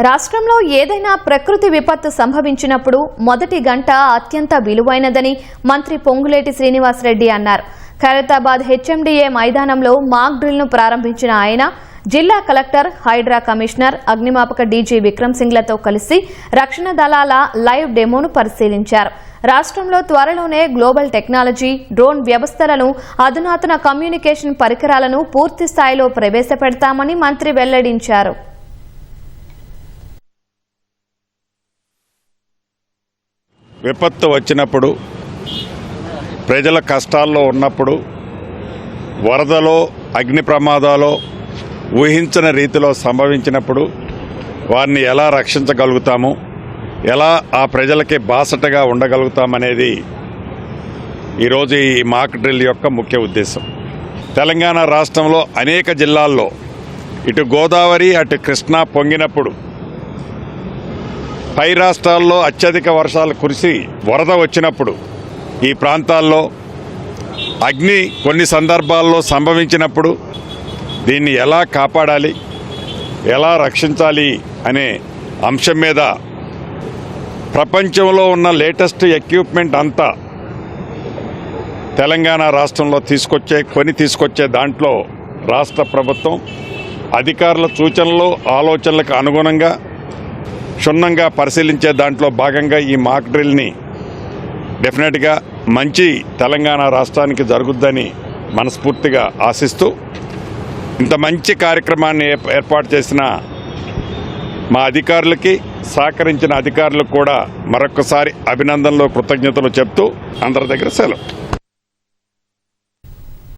రాష్ట్రంలో ఏదైనా ప్రకృతి విపత్తు సంభవించినప్పుడు మొదటి గంట అత్యంత విలువైనదని మంత్రి పొంగులేటి శ్రీనివాసరెడ్డి అన్నారు. ఖైరతాబాద్ హెచ్ఎండిఏ మైదానంలో మాక్ డ్రిల్ను ప్రారంభించిన ఆయన జిల్లా కలెక్టర్, హైడ్రా కమిషనర్, అగ్నిమాపక డీజీ విక్రమ్ సింగ్లతో కలిసి రక్షణ దళాల లైవ్ డెమోను పరిశీలించారు. రాష్ట్రంలో త్వరలోనే గ్లోబల్ టెక్నాలజీ, డ్రోన్ వ్యవస్థలను, అధునాతన కమ్యూనికేషన్ పరికరాలను పూర్తి స్థాయిలో ప్రవేశపెడతామని మంత్రి వెల్లడించారు. విపత్తు వచ్చినప్పుడు, ప్రజల కష్టాల్లో ఉన్నప్పుడు, వరదలో, అగ్ని ప్రమాదాలో ఊహించని రీతిలో సంభవించినప్పుడు వారిని ఎలా రక్షించగలుగుతాము, ఎలా ఆ ప్రజలకి బాసటగా ఉండగలుగుతామనేది ఈరోజు ఈ మాక్ డ్రిల్ యొక్క ముఖ్య ఉద్దేశం. తెలంగాణ రాష్ట్రంలో అనేక జిల్లాల్లో ఇటు గోదావరి అటు కృష్ణా పొంగినప్పుడు, పై రాష్ట్రాల్లో అత్యధిక వర్షాలు కురిసి వరద వచ్చినప్పుడు, ఈ ప్రాంతాల్లో అగ్ని కొన్ని సందర్భాల్లో సంభవించినప్పుడు దీన్ని ఎలా కాపాడాలి, ఎలా రక్షించాలి అనే అంశం మీద ప్రపంచంలో ఉన్న లేటెస్ట్ ఎక్విప్మెంట్ అంతా తెలంగాణ రాష్ట్రంలో తీసుకొచ్చే దాంట్లో రాష్ట్ర ప్రభుత్వం అధికారుల సూచనలు, ఆలోచనలకు అనుగుణంగా క్షుణ్ణంగా పరిశీలించే దాంట్లో భాగంగా ఈ మాక్ డ్రిల్ని డెఫినెట్గా మంచి తెలంగాణ రాష్ట్రానికి జరుగుద్దని మనస్ఫూర్తిగా ఆశిస్తూ, ఇంత మంచి కార్యక్రమాన్ని ఏర్పాటు చేసిన మా అధికారులకి, సహకరించిన అధికారులకు కూడా మరొకసారి అభినందనలు, కృతజ్ఞతలు చెప్తూ అందరి దగ్గర సెలవు.